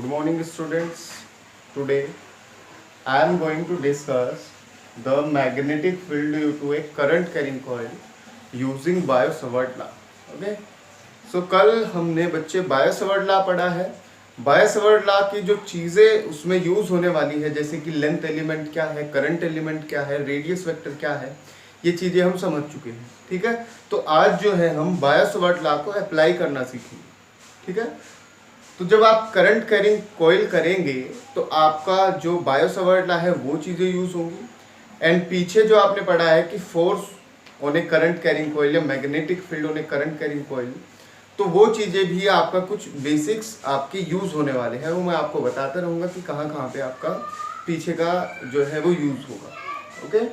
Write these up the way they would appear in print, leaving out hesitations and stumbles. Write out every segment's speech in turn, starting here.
Good morning, students. Today I am going to discuss the magnetic field due to a current carrying coil using Biot Savart law. Okay, so कल हमने बच्चे बायो-सवार्ट law पढ़ा है. बायो-सवार्ट law की जो चीज़ें उसमें यूज होने वाली है, जैसे कि लेंथ एलिमेंट क्या है, करंट एलिमेंट क्या है, रेडियस वेक्टर क्या है, ये चीज़ें हम समझ चुके हैं. ठीक है, तो आज जो है हम बायो-सवार्ट लॉ को अप्लाई करना सीखेंगे. ठीक है, तो जब आप करंट कैरिंग कॉइल करेंगे तो आपका जो बायो-सवार्ट लॉ है वो चीज़ें यूज होंगी. एंड पीछे जो आपने पढ़ा है कि force on a current carrying coil या magnetic field on a current carrying coil, तो वो चीज़ें भी आपका कुछ बेसिक्स आपके यूज होने वाले हैं. वो मैं आपको बताता रहूँगा कि कहाँ कहाँ पे आपका पीछे का जो है वो यूज होगा. ओके,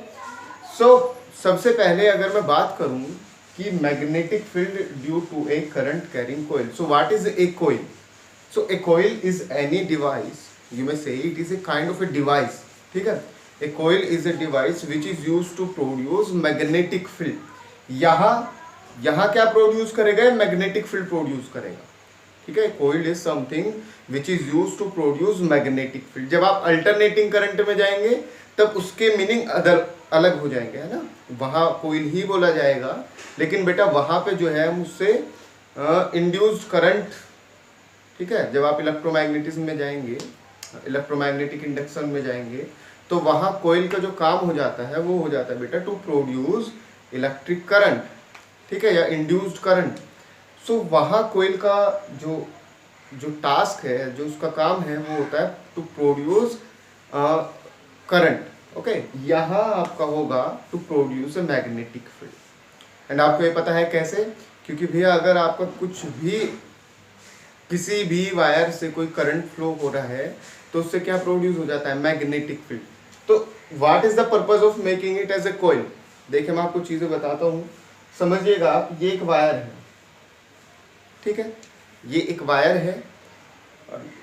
सो सबसे पहले अगर मैं बात करूँ कि magnetic field due to a current carrying coil, so what is a coil? So a coil is any device, you may say it is a kind of a device. ठीक है, a coil is a device which is used to produce magnetic field. यहाँ क्या produce करेगा? Magnetic field produce करेगा. ठीक है, coil is something which is used to produce magnetic field. जब आप अल्टरनेटिंग करंट में जाएंगे तब उसके मीनिंग अलग हो जाएंगे, है ना. वहाँ कोइल ही बोला जाएगा, लेकिन बेटा वहाँ पे जो है हम उससे इंड्यूस्ड करंट. ठीक है, जब आप इलेक्ट्रोमैग्नेटिज्म में जाएंगे, इलेक्ट्रोमैग्नेटिक इंडक्शन में जाएंगे, तो वहाँ कोइल का जो काम हो जाता है वो हो जाता है बेटा टू प्रोड्यूस इलेक्ट्रिक करंट. ठीक है, या इंड्यूस्ड करंट. सो वहाँ कोइल का जो जो टास्क है, जो उसका काम है, वो होता है टू प्रोड्यूस करंट. ओके, यहाँ आपका होगा to produce a magnetic field. And आपको ये पता है कैसे? क्योंकि भैया अगर आपका कुछ भी किसी भी वायर से कोई करंट फ्लो हो रहा है तो उससे क्या प्रोड्यूस हो जाता है? Magnetic field. तो what is the purpose of making it as a coil? देखिए मैं आपको चीजें बताता हूँ, समझिएगा आप. ये एक वायर है, ठीक है, ये एक वायर है.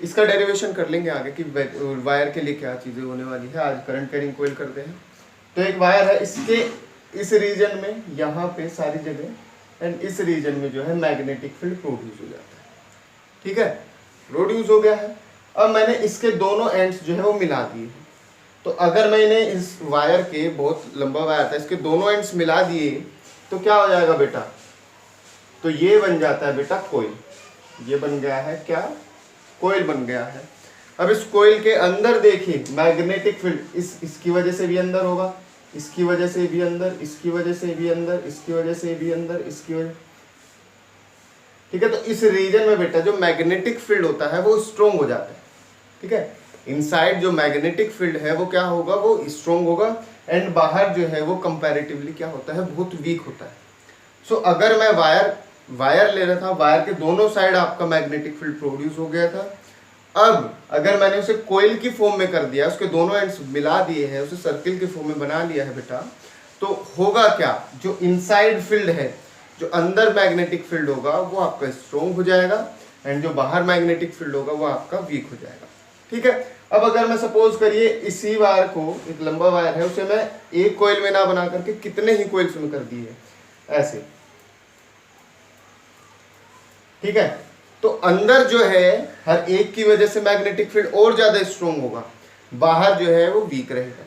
इसका डेरिवेशन कर लेंगे आगे कि वायर के लिए क्या चीजें होने वाली है. आज करंट कैरिंग कॉइल करते हैं. तो एक वायर है, इसके इस रीजन में यहाँ पे सारी जगह, एंड इस रीजन में जो है मैग्नेटिक फील्ड प्रोड्यूस हो जाता है. ठीक है, प्रोड्यूस हो गया है. अब मैंने इसके दोनों एंड्स जो है वो मिला दिए. तो अगर मैंने इस वायर के, बहुत लंबा वायर था, इसके दोनों एंड्स मिला दिए तो क्या हो जाएगा बेटा? तो ये बन जाता है बेटा कॉइल. ये बन गया है क्या? कॉइल बन गया है. अब इस कॉइल के अंदर देखिए मैग्नेटिक फील्ड इसकी वजह से भी अंदर होगा, इसकी वजह से भी अंदर, इसकी वजह से भी अंदर, इसकी वजह से भी अंदर, इसकी वजह. ठीक है, तो इस रीजन में बेटा जो मैग्नेटिक फील्ड होता है वो स्ट्रोंग हो जाता है. ठीक है, इनसाइड जो मैग्नेटिक फील्ड है वो क्या होगा? वो स्ट्रोंग होगा. एंड बाहर जो है वो कंपैरेटिवली क्या होता है? बहुत वीक होता है. सो अगर मैं वायर ले रहा था, वायर के दोनों साइड आपका मैग्नेटिक फील्ड प्रोड्यूस हो गया था. अब अगर मैंने उसे कोइल की फॉर्म में कर दिया, उसके दोनों एंड्स मिला दिए हैं, उसे सर्किल की फॉर्म में बना लिया है बेटा, तो होगा क्या? जो इनसाइड फील्ड है, जो अंदर मैग्नेटिक फील्ड होगा वो आपका स्ट्रोंग हो जाएगा, एंड जो बाहर मैग्नेटिक फील्ड होगा वो आपका वीक हो जाएगा. ठीक है, अब अगर मैं सपोज करिए इसी वायर को, एक लंबा वायर है, उसे मैं एक कॉइल में ना बना करके कितने ही कॉइल्स में कर दिए ऐसे. ठीक है, तो अंदर जो है हर एक की वजह से मैग्नेटिक फील्ड और ज्यादा स्ट्रोंग होगा, बाहर जो है वो वीक रहेगा.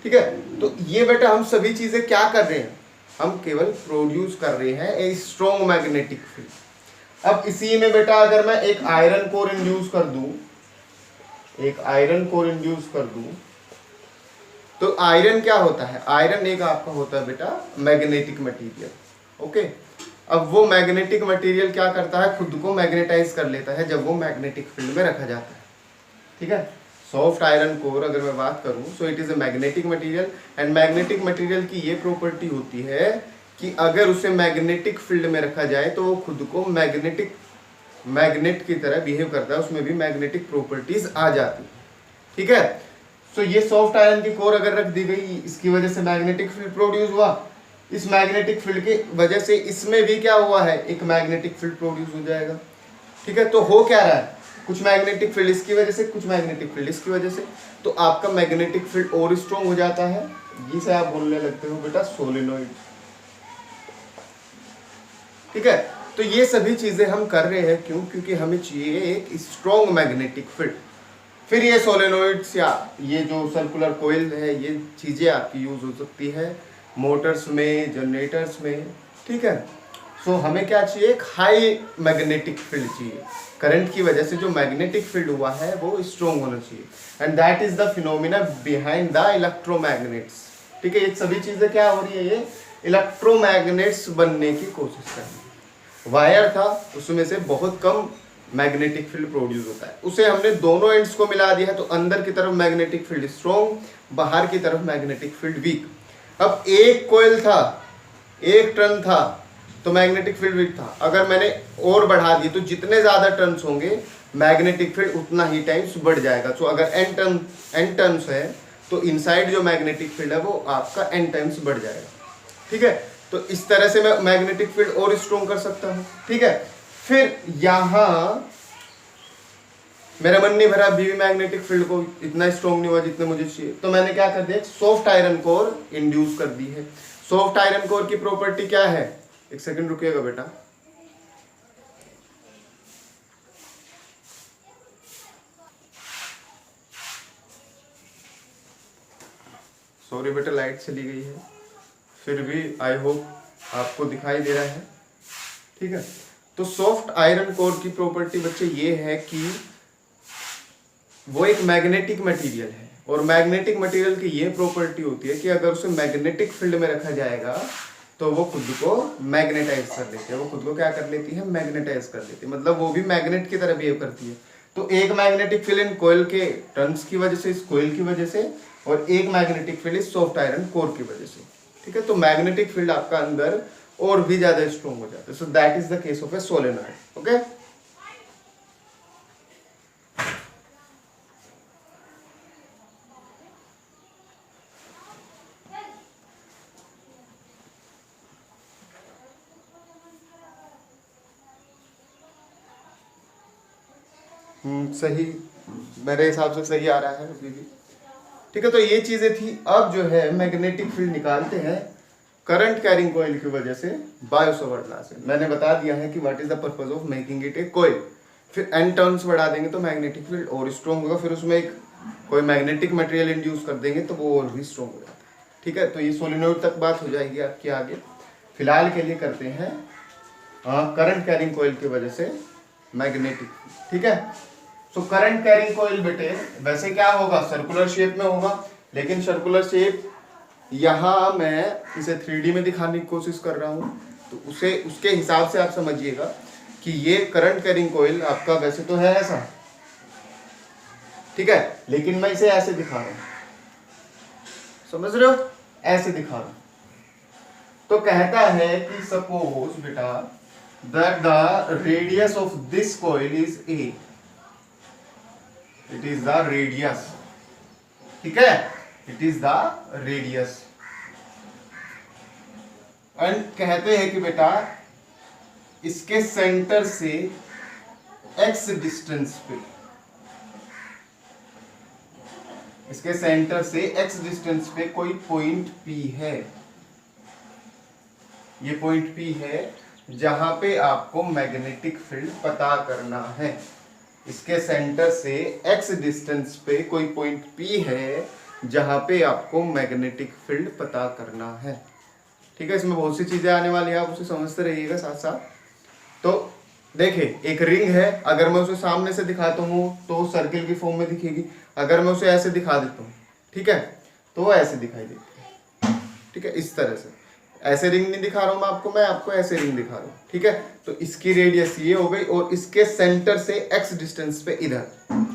ठीक है, तो ये बेटा हम सभी चीजें क्या कर रहे हैं? हम केवल प्रोड्यूस कर रहे हैं ए स्ट्रॉन्ग मैग्नेटिक फील्ड. अब इसी में बेटा अगर मैं एक आयरन कोर इंड्यूस कर दूं, एक आयरन कोर इंड्यूस कर दूं, तो आयरन क्या होता है? आयरन एक आपका होता है बेटा मैग्नेटिक मटेरियल. ओके, अब वो मैग्नेटिक मटेरियल क्या करता है? खुद को मैग्नेटाइज कर लेता है जब वो मैग्नेटिक फील्ड में रखा जाता है. ठीक है, सॉफ्ट आयरन कोर अगर मैं बात करूं, so it is a magnetic material. And magnetic material की ये प्रॉपर्टी होती है कि अगर उसे मैग्नेटिक फील्ड में रखा जाए तो वो खुद को मैग्नेट की तरह बिहेव करता है, उसमें भी मैग्नेटिक प्रॉपर्टीज आ जाती. ठीक है, सो ये सॉफ्ट आयरन की कोर अगर रख दी गई, इसकी वजह से मैग्नेटिक फील्ड प्रोड्यूस हुआ. इस मैग्नेटिक फील्ड की वजह से इसमें भी क्या हुआ है? एक मैग्नेटिक फील्ड प्रोड्यूस हो जाएगा. ठीक है, तो हो क्या रहा है? कुछ मैग्नेटिक फील्ड इसकी वजह से, कुछ मैग्नेटिक फील्ड इसकी वजह से, तो आपका मैग्नेटिक फील्ड और स्ट्रॉन्ग हो जाता है. जिसे आप बोलने लगते हो बेटा सोलेनोइड. ठीक है, तो ये सभी चीजें हम कर रहे हैं क्यों? क्योंकि हमें चाहिए एक स्ट्रॉन्ग मैग्नेटिक फील्ड। फिर ये सोलेनोइड्स या ये जो सर्कुलर कोयल है, ये चीजें आपकी यूज हो सकती है मोटर्स में, जनरेटर्स में, ठीक है। सो हमें क्या चाहिए? एक हाई मैग्नेटिक फील्ड चाहिए। करंट की वजह से जो मैग्नेटिक फील्ड हुआ है वो स्ट्रॉन्ग होना चाहिए, and that is the phenomena behind the electromagnets. ठीक है, ये सभी चीजें क्या हो रही है? ये इलेक्ट्रोमैग्नेट्स बनने की कोशिश कर रही है। वायर था, उसमें से बहुत कम मैग्नेटिक फील्ड प्रोड्यूस होता है, उसे हमने दोनों एंड्स को मिला दिया है, तो अंदर की तरफ मैग्नेटिक फील्ड स्ट्रॉन्ग, बाहर की तरफ मैग्नेटिक फील्ड वीक। अब एक कोयल था, एक टर्न था, तो मैग्नेटिक फील्ड वीक था। अगर मैंने और बढ़ा दी तो जितने ज्यादा टर्न्स होंगे मैग्नेटिक फील्ड उतना ही टाइम्स बढ़ जाएगा। तो अगर एन टर्न्स है तो इनसाइड जो मैग्नेटिक फील्ड है वो आपका एन टाइम्स बढ़ जाएगा। ठीक है, तो इस तरह से मैं मैग्नेटिक फील्ड और स्ट्रॉन्ग कर सकता हूं। ठीक है, फिर यहां मेरा मन नहीं भरा, अभी भी मैग्नेटिक फील्ड को इतना स्ट्रॉन्ग नहीं हुआ जितने मुझे चाहिए, तो मैंने क्या कर दिया? सॉफ्ट आयरन कोर इंड्यूस कर दी है। सॉफ्ट आयरन कोर की प्रॉपर्टी क्या है? एक सेकंड रुकिएगा बेटा। सॉरी बेटा, लाइट चली गई है, फिर भी आई होप आपको दिखाई दे रहा है। ठीक है, तो सॉफ्ट आयरन कोर की प्रॉपर्टी बच्चे ये है कि वो एक मैग्नेटिक मटेरियल है, और मैग्नेटिक मटेरियल की ये प्रॉपर्टी होती है कि अगर उसे मैग्नेटिक फील्ड में रखा जाएगा तो वो खुद को मैग्नेटाइज कर लेती है। वो खुद को क्या कर लेती है? मैग्नेटाइज कर लेती है, मतलब वो भी मैग्नेट की तरह बिहेव करती है। तो एक मैग्नेटिक फील्ड इन कोयल के टर्न्स की वजह से, इस कोयल की वजह से, और एक मैग्नेटिक फील्ड इस सॉफ्ट आयरन कोर की वजह से। ठीक है, तो मैग्नेटिक फील्ड आपका अंदर और भी ज्यादा स्ट्रॉन्ग हो जाता है। So that is the case of A solenoid. Okay, सही, मेरे हिसाब से सही आ रहा है अभी भी। ठीक है, तो ये चीजें थी। अब जो है मैग्नेटिक फील्ड निकालते हैं करंट कैरिंग कॉइल की वजह से बायो सावर्ट लॉ से। मैंने बता दिया है कि what is the purpose of making it A coil. फिर एन टर्न्स बढ़ा देंगे तो मैग्नेटिक फील्ड और स्ट्रॉन्ग होगा, फिर उसमें एक कोई मैग्नेटिक मटेरियल इंड्यूस कर देंगे तो वो और भी स्ट्रॉन्ग हो जाता है। ठीक है, तो ये सोलेनोइड तक बात हो जाएगी आपकी आगे। फिलहाल के लिए करते हैं करंट कैरिंग कॉइल की वजह से मैग्नेटिक। ठीक है, तो करंट कैरिंग कॉइल बेटे वैसे क्या होगा? सर्कुलर शेप में होगा, लेकिन सर्कुलर शेप यहां मैं इसे 3D में दिखाने की कोशिश कर रहा हूं, तो उसे उसके हिसाब से आप समझिएगा कि ये करंट कैरिंग कॉइल आपका वैसे तो है ऐसा, ठीक है, लेकिन मैं इसे ऐसे दिखा रहा हूं, समझ रहे हो? ऐसे दिखा रहा हूं। तो कहता है कि सपोज बेटा that the radius of this coil is a, it is the radius. ठीक है, it is the radius, and कहते हैं कि बेटा इसके सेंटर से x डिस्टेंस पे, इसके सेंटर से x डिस्टेंस पे कोई पॉइंट P है। ये पॉइंट P है जहां पे आपको मैग्नेटिक फील्ड पता करना है। इसके सेंटर से x डिस्टेंस पे कोई पॉइंट P है जहां पे आपको मैग्नेटिक फील्ड पता करना है। ठीक है, इसमें बहुत सी चीजें आने वाली है, आप उसे समझते रहिएगा साथ साथ। तो देखिए, एक रिंग है, अगर मैं उसे सामने से दिखाता हूँ तो सर्किल की फॉर्म में दिखेगी। अगर मैं उसे ऐसे दिखा देता हूँ, ठीक है, तो वो ऐसे दिखाई देती है। ठीक है, इस तरह से। ऐसे रिंग नहीं दिखा रहा हूँ मैं आपको ऐसे रिंग दिखा रहा हूँ। ठीक है, तो इसकी रेडियस ये हो गई, और इसके सेंटर से x डिस्टेंस पे इधर।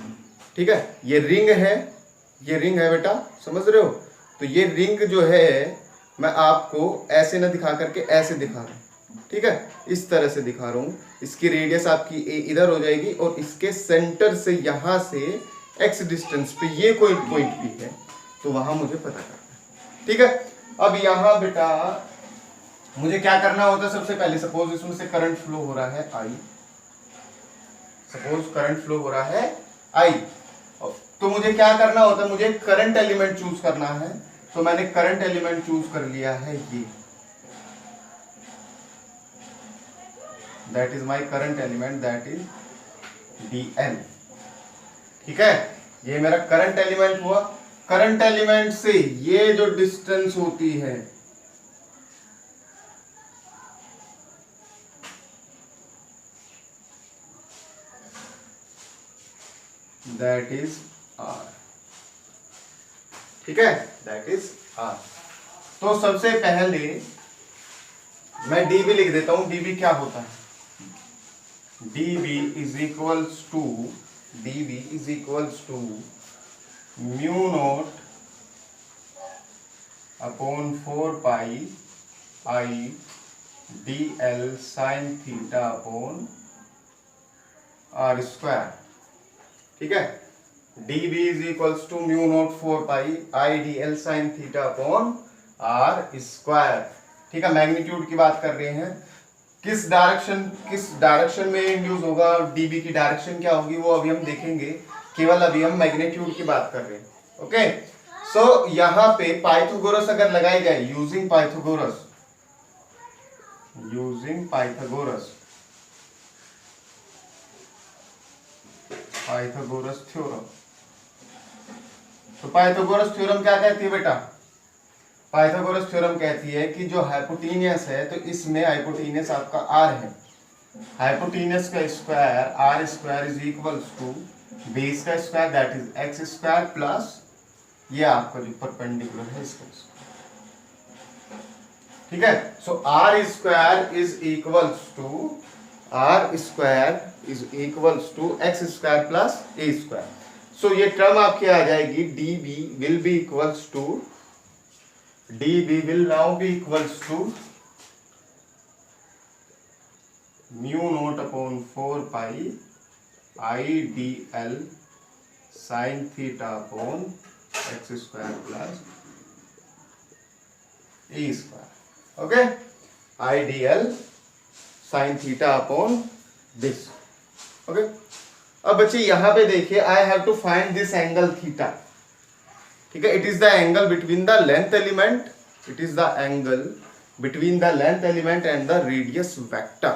ठीक है, ये रिंग है, ये रिंग है बेटा, समझ रहे हो? तो ये रिंग जो है मैं आपको ऐसे ना दिखा करके ऐसे दिखा रहा हूँ। ठीक है, इस तरह से दिखा रहा हूँ। इसकी रेडियस आपकी इधर हो जाएगी, और इसके सेंटर से यहां से x डिस्टेंस पे ये कोई पॉइंट भी है, तो वहां मुझे पता करना है। ठीक है, अब यहां बेटा मुझे क्या करना होता है? सबसे पहले सपोज इसमें से करंट फ्लो हो रहा है I, सपोज करंट फ्लो हो रहा है I, तो मुझे क्या करना होता है? मुझे करंट एलिमेंट चूज करना है। तो मैंने करंट एलिमेंट चूज कर लिया है that is my current element, that is dl। ठीक है, ये मेरा करंट एलिमेंट हुआ। करंट एलिमेंट से ये जो डिस्टेंस होती है दैट इज r। ठीक है, दैट इज r। तो सबसे पहले मैं dB लिख देता हूं। dB क्या होता है? dB is equals to mu naught upon 4 pi I dl sine theta upon r square. ठीक है, dB is equals to mu naught 4 pi I dl sine theta upon r square. ठीक है, मैग्नीट्यूड की बात कर रहे हैं। किस डायरेक्शन में इंड्यूस होगा, dB की डायरेक्शन क्या होगी वो अभी हम देखेंगे। केवल अभी हम मैग्नीट्यूड की बात कर रहे हैं। ओके, सो यहां पे पाइथागोरस अगर लगाई जाए, यूजिंग पाइथागोरस थ्योरम। तो पाइथागोरस थ्योरम क्या कहती है बेटा? पाइथागोरस थ्योरम कहती है कि जो हाइपोटेनियस है, तो इसमें हाइपोटेनियस आपका r है। हाइपोटेनियस का square r square is equals to base का square that is x square plus ये आपका जो परपेंडिकुलर है इसका स्क्वायर। ठीक है, so r square is equals to x square plus a square. So ये टर्म आपकी आ जाएगी dB will now be equals to mu naught upon 4 pi I dl sin theta upon x square plus a square। Okay, I dl sin theta upon this। Okay, अब बच्चे यहां पे देखिए, I have to find this angle theta. ठीक है, it is the angle between the length element, and the radius vector.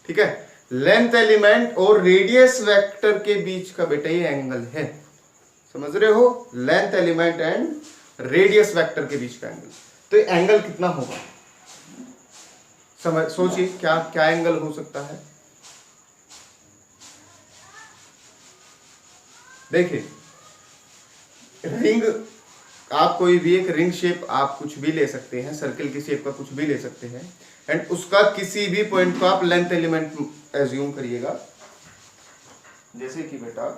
ठीक है, length element और रेडियस वेक्टर के बीच का बेटा ये एंगल है। समझ रहे हो? Length element and radius vector के बीच का एंगल। तो ये एंगल कितना होगा? सोचिए क्या एंगल हो सकता है। देखिए, रिंग, आप कोई भी एक रिंग शेप आप कुछ भी ले सकते हैं, सर्कल की शेप का कुछ भी ले सकते हैं, एंड उसका किसी भी पॉइंट को आप लेंथ एलिमेंट एज्यूम करिएगा। जैसे कि बेटा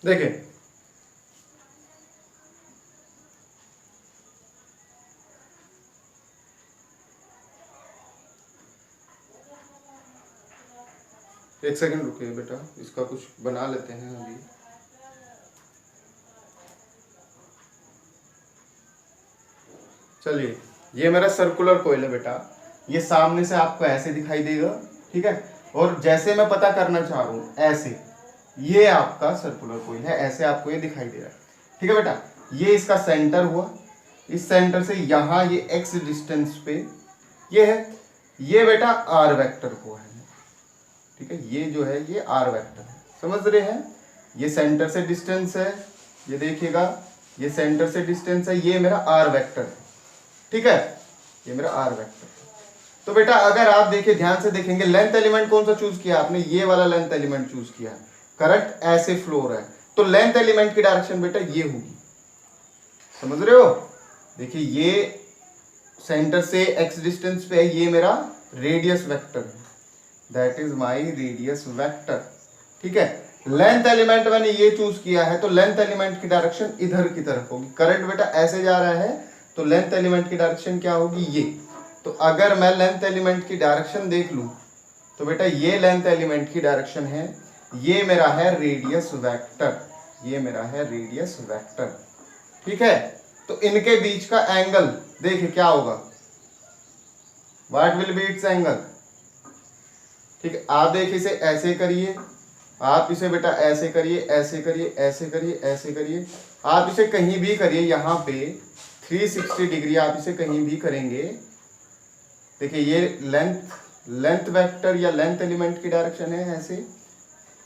देखिए, एक सेकंड रुकिए बेटा, इसका कुछ बना लेते हैं अभी। चलिए, ये मेरा सर्कुलर कोइल है बेटा। ये सामने से आपको ऐसे दिखाई देगा। ठीक है, और जैसे मैं पता करना चाह रहा हूं ऐसे, ये आपका सर्कुलर कोइल है, ऐसे आपको ये दिखाई दे रहा है। ठीक है बेटा, ये इसका सेंटर हुआ। इस सेंटर से यहां ये x डिस्टेंस पे ये है, ये बेटा r वेक्टर को है। ठीक है, ये जो है ये r वेक्टर है। समझ रहे हैं? ये सेंटर से डिस्टेंस है, ये देखिएगा, ये सेंटर से डिस्टेंस है, ये मेरा r वेक्टर है। ठीक है, ये मेरा r वेक्टर है। तो बेटा अगर आप देखिए, ध्यान से देखेंगे, लेंथ एलिमेंट कौन सा चूज किया आपने? ये वाला लेंथ एलिमेंट चूज किया। करंट ऐसे फ्लो रहा है, तो लेंथ एलिमेंट की डायरेक्शन बेटा ये होगी। समझ रहे हो? देखिए, ये सेंटर से x डिस्टेंस पे है, ये मेरा रेडियस वेक्टर है, that is my radius vector. ठीक है, लेंथ एलिमेंट मैंने ये चूज किया है, तो लेंथ एलिमेंट की डायरेक्शन इधर की तरफ होगी। करंट बेटा ऐसे जा रहा है, तो लेंथ एलिमेंट की डायरेक्शन क्या होगी? ये। तो अगर मैं लेंथ एलिमेंट की डायरेक्शन देख लूं, तो बेटा ये लेंथ एलिमेंट की डायरेक्शन है, ये मेरा है रेडियस वेक्टर, ये मेरा है रेडियस वेक्टर। ठीक है, तो इनके बीच का एंगल देखिए क्या होगा? What will B it's angle? ठीक है, आप देखिए, इसे ऐसे करिए, आप इसे बेटा ऐसे करिए, ऐसे करिए, ऐसे करिए, ऐसे करिए, आप इसे कहीं भी करिए, यहाँ पे 360 डिग्री आप इसे कहीं भी करेंगे। देखिए ये लेंथ वेक्टर या लेंथ एलिमेंट की डायरेक्शन है ऐसे,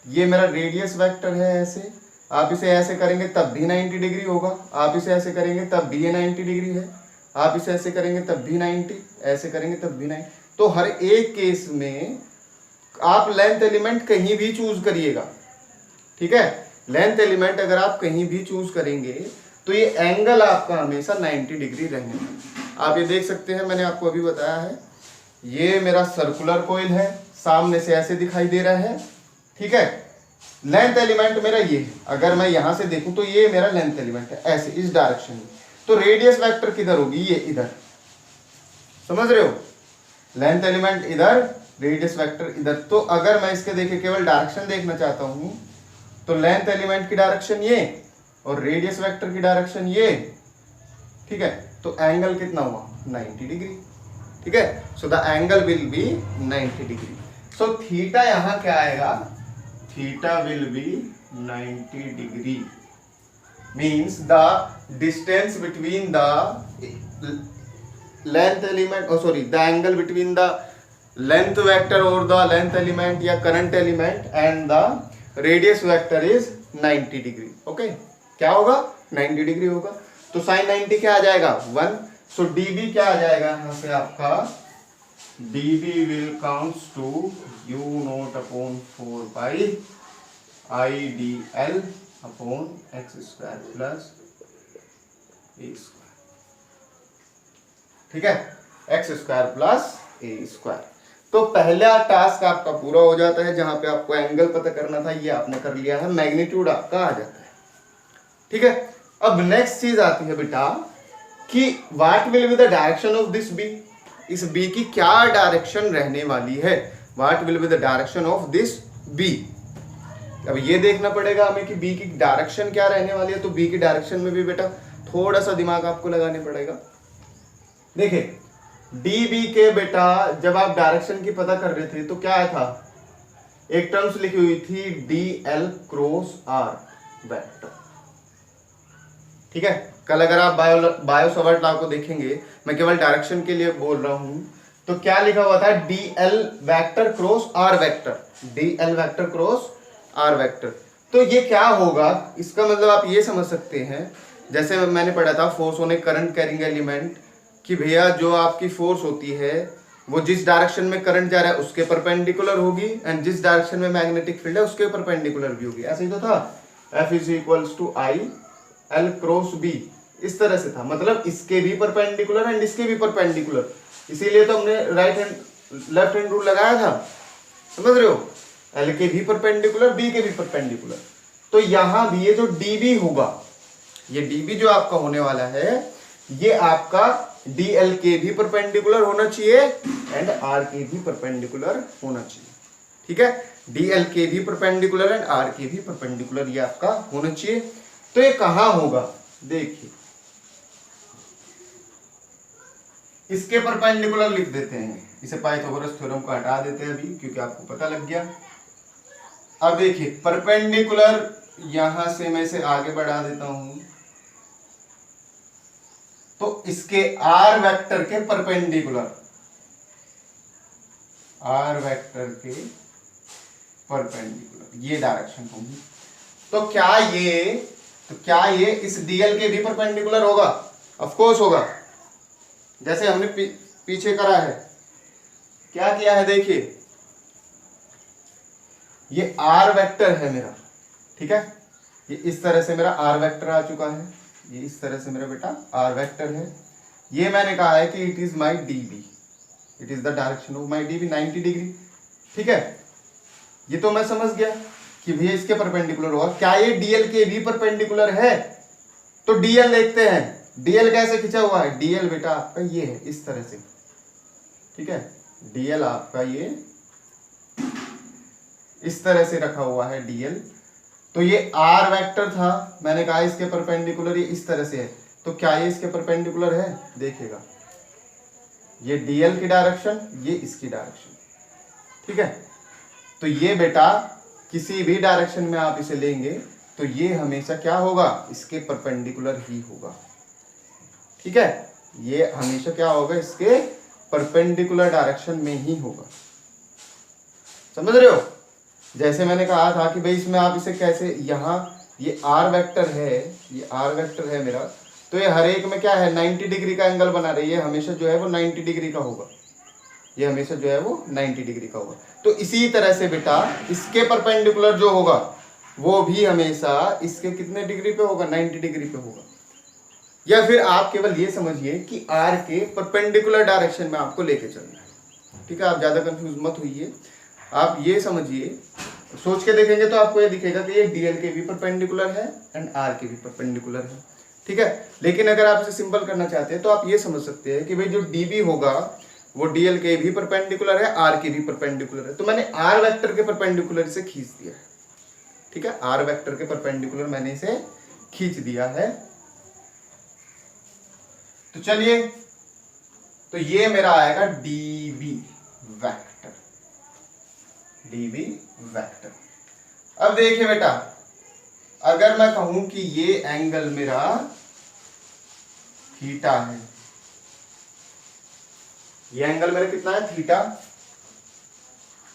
ये मेरा रेडियस वेक्टर है ऐसे, आप इसे ऐसे करेंगे तब भी 90 डिग्री होगा, आप इसे ऐसे करेंगे तब भी ये 90 डिग्री है, आप इसे ऐसे करेंगे तब भी 90, ऐसे करेंगे तब भी 90। तो हर एक केस में आप लेंथ एलिमेंट कहीं भी चूज करिएगा, ठीक है। लेंथ एलिमेंट अगर आप कहीं भी चूज करेंगे तो ये एंगल आपका हमेशा 90 डिग्री रहने वाला। आप ये देख सकते हैं, मैंने आपको अभी बताया है, ये मेरा सर्कुलर कॉइल है, सामने से ऐसे दिखाई दे रहा है, ठीक है। लेंथ एलिमेंट मेरा ये है, अगर मैं यहां से देखूं तो ये मेरा लेंथ एलिमेंट है ऐसे इस डायरेक्शन में। तो रेडियस वेक्टर किधर होगी, ये इधर, समझ रहे हो, लेंथ एलिमेंट इधर, रेडियस वेक्टर इधर। तो अगर मैं इसके देखिए केवल डायरेक्शन देखना चाहता हूं तो लेंथ एलिमेंट की डायरेक्शन ये और रेडियस वेक्टर की डायरेक्शन ये, ठीक है। तो एंगल कितना हुआ, 90 डिग्री, ठीक है। So the angle will be 90 degree. So theta यहां क्या आएगा, theta will be 90 degree, means the distance between the length element, sorry the angle between the length vector और द लेंथ एलिमेंट या current element and the radius vector is 90 degree. Okay, क्या होगा, 90 degree होगा। तो sign 90 क्या आ जाएगा, 1। सो dB क्या आ जाएगा यहां से आपका, dB will counts to u naught upon 4 pi I D L upon X square plus A square, ठीक है, X square plus A square. तो पहला टास्क आपका पूरा हो जाता है, जहां पे आपको एंगल पता करना था ये आपने कर लिया है, मैग्नीट्यूड आपका आ जाता है, ठीक है। अब नेक्स्ट चीज आती है बेटा कि what will be the direction of this B, इस बी की क्या डायरेक्शन रहने वाली है, what will be the direction of this B. अब ये देखना पड़ेगा हमें कि बी की डायरेक्शन क्या रहने वाली है। तो बी की डायरेक्शन में भी बेटा थोड़ा सा दिमाग आपको लगाने पड़ेगा। देखिए डी बी के बेटा जब आप डायरेक्शन की पता कर रहे थे तो क्या आया था, एक टर्म्स लिखी हुई थी d l cross r vector, ठीक है। कल अगर आप बायो सवर्ट लॉ को देखेंगे, मैं केवल डायरेक्शन के लिए बोल रहा हूं, तो क्या लिखा हुआ था, d l vector cross r vector, d l vector cross r vector. तो ये क्या होगा, इसका मतलब आप ये समझ सकते हैं, जैसे मैंने पढ़ा था force on a current carrying element, कि भैया जो आपकी फोर्स होती है वो जिस डायरेक्शन में करंट जा रहा है उसके परपेंडिकुलर होगी, एंड जिस डायरेक्शन में मैग्नेटिक फील्ड है उसके परपेंडिकुलर भी होगी। ऐसे ही तो था, F is equals to I l cross B, इस तरह से था, मतलब इसके भी परपेंडिकुलर एंड इसके भी परपेंडिकुलर, इसीलिए तो हमने right hand left hand rule लगाया था, समझ रहे हो, एल के भी परपेंडिकुलर, बी के भी परपेंडिकुलर। तो यहां भी ये जो डीबी होगा, ये डीबी जो आपका होने वाला है, ये आपका डी एल के भी परपेंडिकुलर होना चाहिए एंड आर के भी परपेंडिकुलर होना चाहिए, ठीक है। डी एल के भी परपेंडिकुलर एंड आर के भी परपेंडिकुलर ये आपका होना चाहिए। तो ये कहां होगा, देखिए इसके परपेंडिकुलर लिख देते हैं, इसे पाइथागोरस थ्योरम को हटा देते हैं अभी क्योंकि आपको पता लग गया। अब देखिए परपेंडिकुलर, यहां से मैं इसे आगे बढ़ा देता हूं, तो इसके आर वेक्टर के परपेंडिकुलर, आर वेक्टर के परपेंडिकुलर ये डायरेक्शन होगी। तो क्या ये इस डीएल के भी परपेंडिकुलर होगा, ऑफ कोर्स होगा, जैसे हमने पीछे करा है। क्या किया है, देखिए ये आर वेक्टर है मेरा, ठीक है, ये इस तरह से मेरा आर वेक्टर आ चुका है, ये इस तरह से मेरा बेटा आर वेक्टर है। ये मैंने कहा है कि it is my DB, it is the direction of my DB 90 degree, ठीक है। ये तो मैं समझ गया कि भैया इसके परपेंडिकुलर होगा। क्या ये डीएल के भी परपेंडिकुलर है, तो डीएल देखते हैं, डीएल कैसे खिंचा हुआ है, डीएल बेटा आपका ये है इस तरह से, ठीक है, डीएल आपका ये इस तरह से रखा हुआ है डीएल। तो ये आर वेक्टर था, मैंने कहा इसके परपेंडिकुलर ये इस तरह से है, तो क्या ये इसके परपेंडिकुलर है, देखिएगा ये डीएल की डायरेक्शन, ये इसकी डायरेक्शन, ठीक है। तो ये बेटा किसी भी डायरेक्शन में आप इसे लेंगे तो ये हमेशा क्या होगा, इसके परपेंडिकुलर ही होगा। ठीक है, ये हमेशा क्या होगा, इसके परपेंडिकुलर डायरेक्शन में ही होगा। समझ रहे हो? जैसे मैंने कहा था कि भाई इसमें आप इसे कैसे, यहाँ ये आर वेक्टर है, ये आर वेक्टर है मेरा, तो ये हर एक में क्या है 90 डिग्री का एंगल बना रही है, हमेशा जो है वो 90 डिग्री का होगा, ये हमेशा जो है वो 90 डिग्री का होगा। तो इसी तरह से बेटा इसके परपेंडिकुलर जो होगा वो भी हमेशा इसके कितने डिग्री पे होगा, 90 डिग्री पे होगा। या फिर आप केवल ये समझिए कि आर के परपेंडिकुलर डायरेक्शन में आपको लेके चलना है। ठीक है, आप ज्यादा कंफ्यूज मत होइए, आप ये समझिए, सोच के देखेंगे तो आपको ये दिखेगा कि ये डीएल के भी परपेंडिकुलर है एंड आर के भी परपेंडिकुलर है। ठीक है, लेकिन अगर आप इसे सिंपल करना चाहते हैं तो आप ये समझ सकते हैं कि भाई जो डीबी होगा वो डीएल के भी परपेंडिकुलर है, आर के भी परपेंडिकुलर है। तो मैंने आर वेक्टर के परपेंडिकुलर इसे खींच दिया है। ठीक है, आर वेक्टर के परपेंडिकुलर मैंने इसे खींच दिया है। तो चलिए, तो ये मेरा आएगा डीबी वेक्टर, डीबी वेक्टर। अब देखिए बेटा, अगर मैं कहूं कि ये एंगल मेरा थीटा है, ये एंगल मेरा कितना है, थीटा,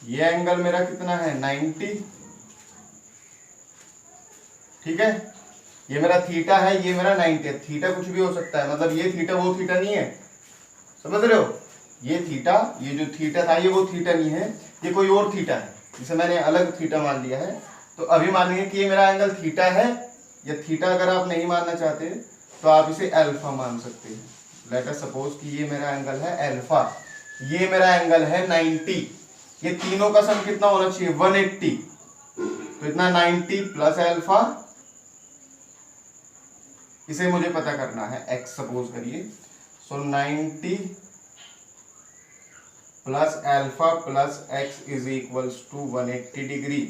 ये एंगल मेरा कितना है 90। ठीक है, ये मेरा थीटा है, ये मेरा 90 है। थीटा कुछ भी हो सकता है, मतलब ये थीटा वो थीटा नहीं है, समझ रहे हो? ये थीटा, ये जो थीटा था ये वो थीटा नहीं है, ये कोई और थीटा है, जिसे मैंने अलग थीटा मान लिया है। तो अभी मानेंगे कि ये मेरा एंगल थीटा है, या थीटा अगर आप नहीं मानना चाहते तो आप इसे अल्फा मान सकते हैं। लेट अस सपोज कि ये मेरा एंगल है अल्फा, ये मेरा एंगल है 90, ये तीनों का सम कितना होना चाहिए 180, तो इतना 90 प्लस अल्फा, इसे मुझे पता करना है x सपोज करिए। So 90 plus alpha plus x is equals to 180 degree.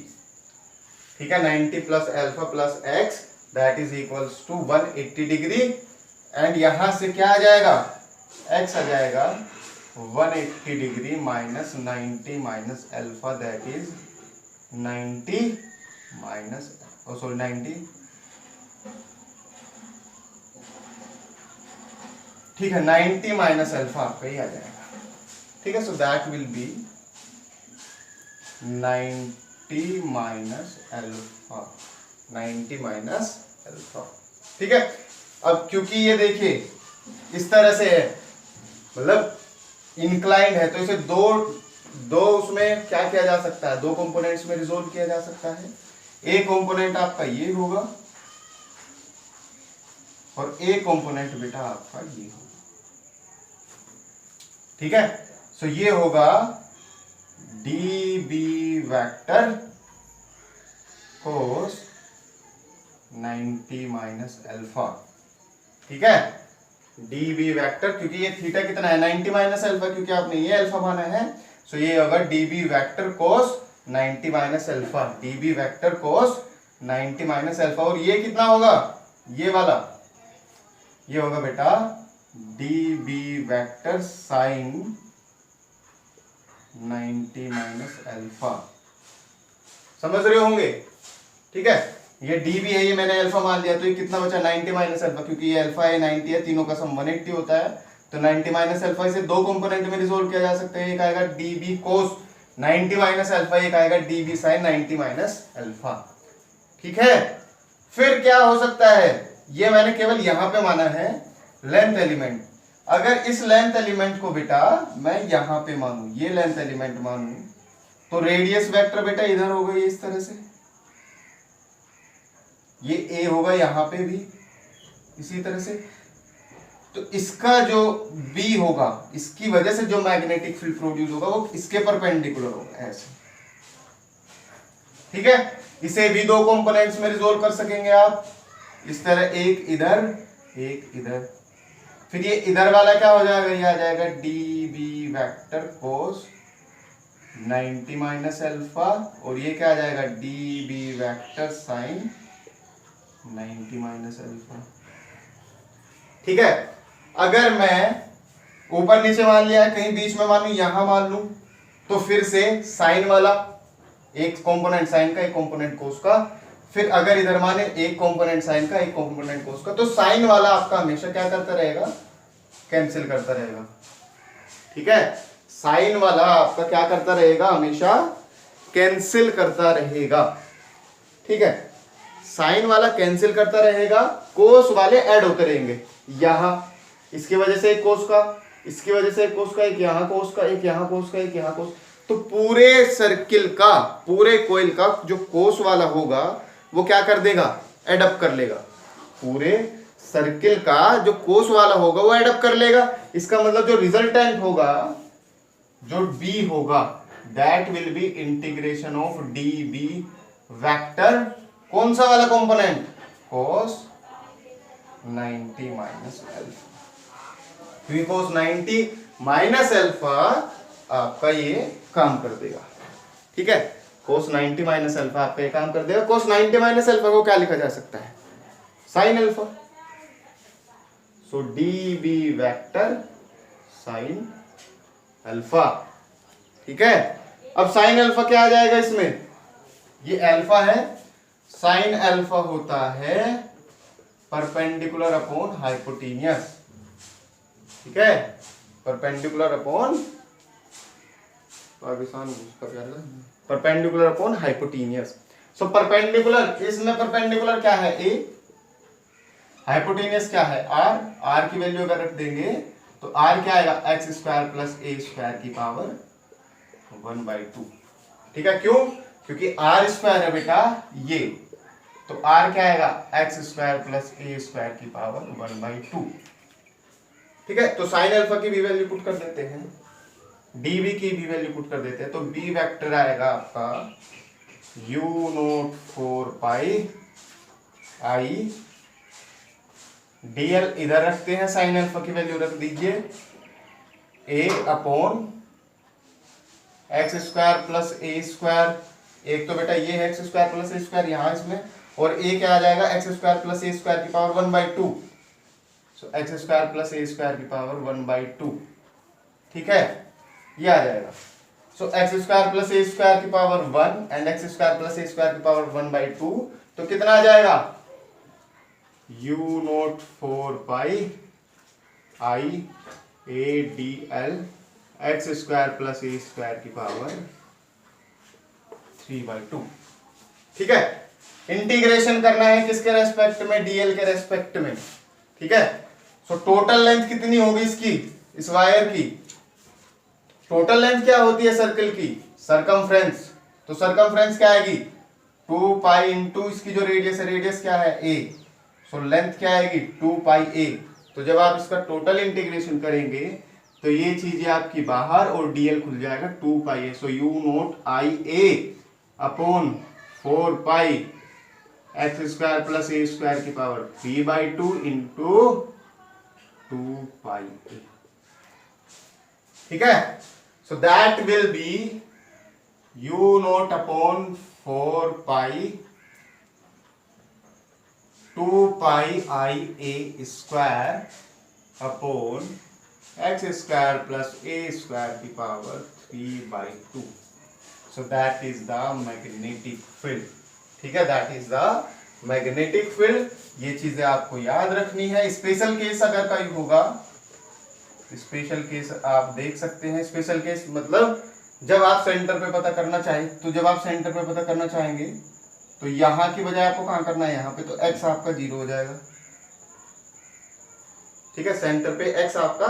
ठीक है, 90 plus alpha plus x that is equals to 180 degree. And यहां से क्या आ जाएगा, x आ जाएगा 180 degree minus 90 minus alpha that is 90 minus, sorry 90, ठीक है 90 माइनस अल्फा आपका ही आ जाएगा। ठीक है, so that will B 90 minus alpha, 90 minus alpha. ठीक है, अब क्योंकि ये देखिए इस तरह से है, मतलब इंक्लाइंड है, तो इसे दो उसमें क्या किया जा सकता है, दो कंपोनेंट्स में रिजोल्व किया जा सकता है। एक कंपोनेंट आपका ये होगा और एक कंपोनेंट बेटा आपका ये होगा। ठीक है, सो ये होगा dB vector cos 90 minus alpha. ठीक है, डीबी वेक्टर, क्योंकि ये थीटा कितना है 90 माइनस अल्फा, क्योंकि आपने ये अल्फा माना है, सो ये होगा dB vector cos 90 minus alpha, dB vector cos 90 minus alpha. और ये कितना होगा, ये वाला, ये होगा बेटा dB vector sine 90 minus alpha. समझ रहे होंगे? ठीक है, ये डीबी है, ये मैंने अल्फा मान लिया, तो ये कितना बचा 90 माइनस अल्फा, क्योंकि ये अल्फा है 90 है, तीनों का सम 180 होता है, तो 90 माइनस अल्फा इसे दो कंपोनेंट में रिजोल्व किया जा सकता है। एक आएगा डीबी कोस 90 माइनस अल्फा, एक आएगा डीबी साइन 90 माइनस अल्फा। ठीक है, फिर क्या हो सकता है, ये मैंने केवल यहां पे माना है लेंथ एलिमेंट। अगर इस लेंथ एलिमेंट को बेटा मैं यहां पे मानू, ये लेंथ एलिमेंट मानू, तो रेडियस वेक्टर बेटा इधर होगा, ये इस तरह से, ये ए होगा यहां पे भी इसी तरह से, तो इसका जो बी होगा, इसकी वजह से जो मैग्नेटिक फील्ड प्रोड्यूस होगा वो इसके परपेंडिकुलर होगा ऐसे। ठीक है, इसे भी दो कंपोनेंट्स में रिजोल्व कर सकेंगे आप इस तरह, एक इधर एक इधर। फिर ये इधर वाला क्या हो जाएगा, ये आ जाएगा dB vector cos 90 minus alpha, और ये क्या आ जाएगा dB vector sine 90 minus alpha. ठीक है, अगर मैं ऊपर नीचे मान लिया है, कहीं बीच में मान लू, यहां मान लू, तो फिर से साइन वाला एक कंपोनेंट साइन का, एक कंपोनेंट कोस का। फिर अगर इधर माने एक कंपोनेंट साइन का, एक कंपोनेंट कोस का, तो साइन वाला आपका हमेशा क्या करता रहेगा, कैंसिल करता रहेगा। ठीक है, साइन वाला आपका क्या करता रहेगा, हमेशा कैंसिल करता रहेगा। ठीक है, साइन वाला कैंसिल करता रहेगा, कोस वाले ऐड होते रहेंगे। यहां इसकी वजह से एक कोस का, इसकी वजह से एक कोस का, एक यहां कोस का, एक यहां कोस का, एक यहां कोस। तो पूरे सर्किल का, पूरे कोइल का जो कोस वाला होगा वो क्या कर देगा, एडअप कर लेगा। पूरे सर्किल का जो कोस वाला होगा वो एडअप कर लेगा। इसका मतलब जो रिजल्टेंट होगा, जो डी होगा, that will be integration of d B vector, कौन सा वाला component, cos 90 minus alpha. Cos 90 minus alpha आपका ये काम कर देगा। ठीक है, कोस 90 माइनस अल्फा आपका ये काम कर देगा। कोस 90 माइनस अल्फा को क्या लिखा जा सकता है, sine alpha. So D B vector sine alpha. ठीक है, अब साइन अल्फा क्या आ जाएगा इसमें, ये अल्फा है, साइन अल्फा होता है परपेंडिकुलर अपॉन हाइपोटेन्यूस। ठीक है, perpendicular upon perpendicular upon hypotenuse. So perpendicular, इसमें परपेंडिकुलर क्या है, ए, हाइपोटेन्यूस क्या है, आर। आर की वैल्यू अगर रख देंगे तो आर क्या आएगा, x square plus A square की पावर 1/2। ठीक है, क्यों, क्योंकि आर स्क्वायर है बेटा ये, तो आर क्या आएगा, x square plus A square की पावर 1/2। ठीक है, तो साइन अल्फा की भी वैल्यू पुट कर देते हैं, डीबी की भी वैल्यू पुट कर देते हैं। तो बी वेक्टर आएगा आपका u note 4 pi I dl, इधर रखते हैं, साइन अल्फा की वैल्यू रख दीजिए a upon X square plus A square. एक तो बेटा ये है X square plus A square यहां इसमें, और a क्या आ जाएगा, x square plus A square की power 1/2। So x square plus A square की पावर 1/2। ठीक है, ये आ जाएगा। सो x square plus A square की power 1 and x square plus A square की पावर 1/2, तो कितना आ जाएगा, u note 4 pi I A D L x square plus A square की पावर 3/2। ठीक है, इंटीग्रेशन करना है किसके रेस्पेक्ट में, डीएल के रेस्पेक्ट में। ठीक है, सो टोटल लेंथ कितनी होगी इसकी, इस वायर की, टोटल लेंथ क्या होती है सर्कल की, सरकमफ्रेंस। तो सरकमफ्रेंस क्या आएगी, 2 पाई इंटू इसकी जो रेडियस है, रेडियस क्या है a, सो लेंथ क्या आएगी 2 पाई a। तो जब आप इसका टोटल इंटीग्रेशन करेंगे तो ये चीजें आपकी बाहर और dl खुल जाएगा 2 पाई a। So u note I a upon 4 pi x square plus A square की पावर 3/2 इंटू 2 पाई a। ठीक है, so that will be u naught upon 4 pi 2 pi I a square upon x square plus a square की power 3/2। so that is the magnetic field। ठीक है, that is the magnetic field। ये चीजें आपको याद रखनी है। स्पेशल केस अगर कहीं होगा, स्पेशल केस आप देख सकते हैं। स्पेशल केस मतलब जब आप सेंटर पे पता करना चाहें, तो जब आप सेंटर पे पता करना चाहेंगे तो यहां की बजाय आपको कहां करना है, यहां पे, तो x आपका 0 हो जाएगा। ठीक है, सेंटर पे x आपका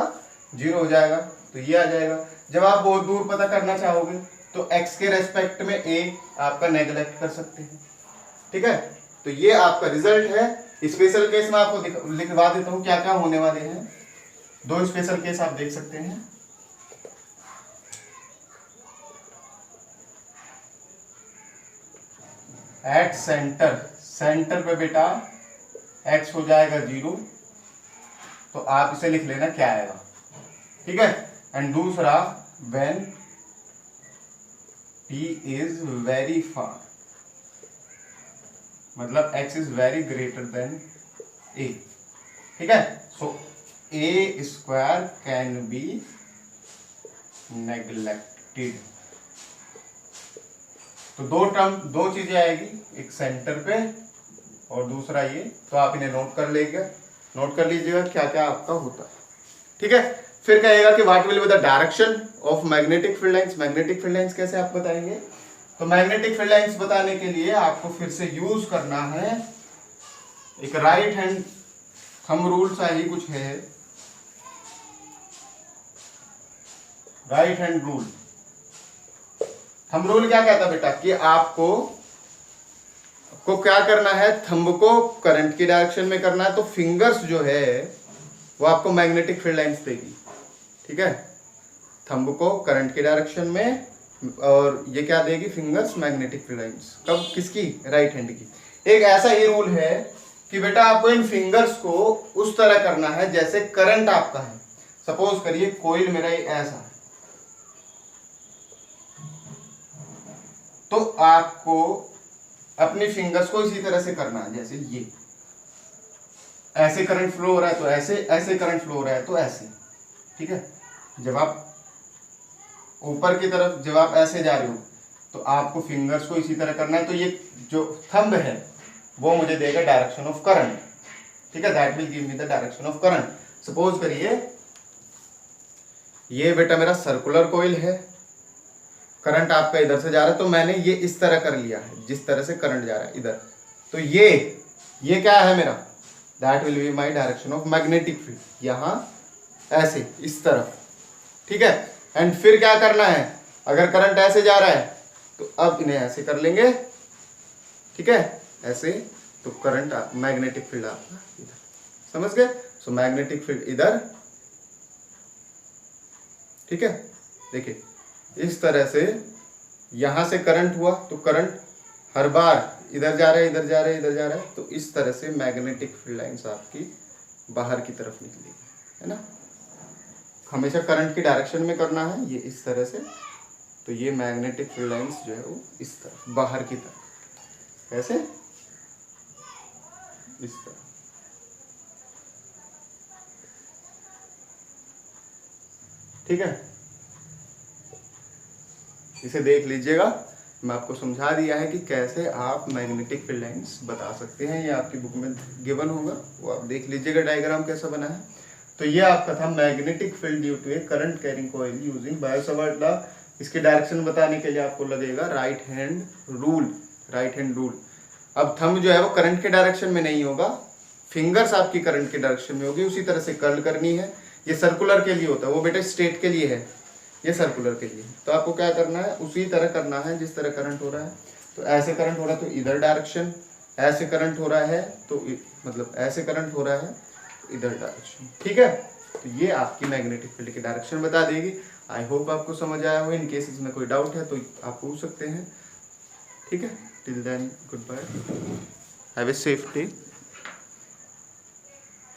0 हो जाएगा, तो ये आ जाएगा। जब आप बहुत दूर पता करना चाहोगे तो x के रेस्पेक्ट में a आपका नेगलेक्ट कर सकते हैं। ठीक है, तो ये आपका रिजल्ट है। स्पेशल केस में आपको लिखवा देता हूं क्या क्या होने वाले हैं। 2 स्पेशल केस आप देख सकते हैं। एट सेंटर, सेंटर पे बेटा x हो जाएगा 0, तो आप इसे लिख लेना क्या आएगा। ठीक है, एंड दूसरा when p is very far, मतलब x is very greater than a। ठीक है, सो a square can be neglected. तो दो चीजें आएगी, एक सेंटर पे और दूसरा ये। तो आप इन्हें नोट कर लीजिएगा क्या क्या आपका होता है, ठीक है। फिर कहेगा कि what will be the direction of magnetic field lines. Magnetic field lines कैसे आप बताएंगे? तो मैग्नेटिक फील्ड लाइंस बताने के लिए आपको फिर से यूज करना है एक राइट हैंड थंब रूल सा ही कुछ है, right hand rule. Thumb rule क्या कहता है बेटा कि आपको क्या करना है, थंब को करंट की डायरेक्शन में करना है, तो फिंगर्स जो है वो आपको मैग्नेटिक फील्ड लाइंस देगी, ठीक है। थंब को करंट की डायरेक्शन में और ये क्या देगी, फिंगर्स मैग्नेटिक फील्ड लाइंस। कब? किसकी? राइट हैंड की। एक ऐसा ही रूल है कि बेटा आपको इन फिंगर्स को उस तरह करना है जैसे करंट आपका है। सपोज करिए कॉइल मेरा ऐसा है, तो आपको अपनी फिंगर्स को इसी तरह से करना है जैसे ये ऐसे करंट फ्लो हो रहा है तो ऐसे, ऐसे करंट फ्लो हो रहा है तो ऐसे, ठीक है। जब आप ऊपर की तरफ, जब आप ऐसे जा रहे हो तो आपको फिंगर्स को इसी तरह करना है। तो ये जो थंब है वो मुझे देगा डायरेक्शन ऑफ करंट, ठीक है। That will give me the direction of current. Suppose करिए ये बेटा मेरा सर्कुलर कॉइल है, करंट आपका इधर से जा रहा है, तो मैंने ये इस तरह कर लिया है जिस तरह से करंट जा रहा है इधर। तो ये क्या है मेरा, that will be my direction of magnetic field, यहां ऐसे इस तरफ, ठीक है। एंड फिर क्या करना है, अगर करंट ऐसे जा रहा है तो अब इन्हें ऐसे कर लेंगे, ठीक है, ऐसे। तो करंट मैग्नेटिक फील्ड आपका इधर, समझ गए। सो मैग्नेटिक फील्ड इधर, ठीक है। देखिए इस तरह से यहां से करंट हुआ तो करंट हर बार इधर जा रहा है, इधर जा रहा है, इधर जा रहा है, तो इस तरह से मैग्नेटिक फील्ड लाइंस आपकी बाहर की तरफ निकलेगी, है ना। हमेशा करंट की डायरेक्शन में करना है, ये इस तरह से। तो ये मैग्नेटिक फील्ड लाइंस जो है वो इस तरफ बाहर की तरफ, कैसे, इस तरह, ठीक है। इसे देख लीजिएगा, मैं आपको समझा दिया है कि कैसे आप मैग्नेटिक फील्ड लाइंस बता सकते हैं। ये आपकी बुक में गिवन होगा, वो आप देख लीजिएगा डायग्राम कैसा बना है। तो ये आपका था magnetic field due to a current carrying coil using Biot Savart law. इसकी डायरेक्शन बताने के लिए आपको लगेगा right hand rule, right hand rule. अब थंब जो है वो करंट के डायरेक्शन में नहीं होगा, फिंगर्स आपकी करंट के डायरेक्शन में होगी, उसी तरह से कर्ल करनी है। ये सर्कुलर के लिए होता है, वो बेटा स्ट्रेट के लिए है, ये सर्कुलर के लिए। तो आपको क्या करना है, उसी तरह करना है जिस तरह करंट हो रहा है। तो ऐसे करंट हो रहा है तो इधर डायरेक्शन, ऐसे करंट हो रहा है तो मतलब ऐसे करंट हो रहा है तो इधर डायरेक्शन, ठीक है। तो ये आपकी मैग्नेटिक फील्ड की डायरेक्शन बता देगी। आई होप आपको समझ आया हो। इन केस इसमें कोई डाउट है तो आप पूछ सकते हैं, ठीक है। Till then good bye, have a safe day.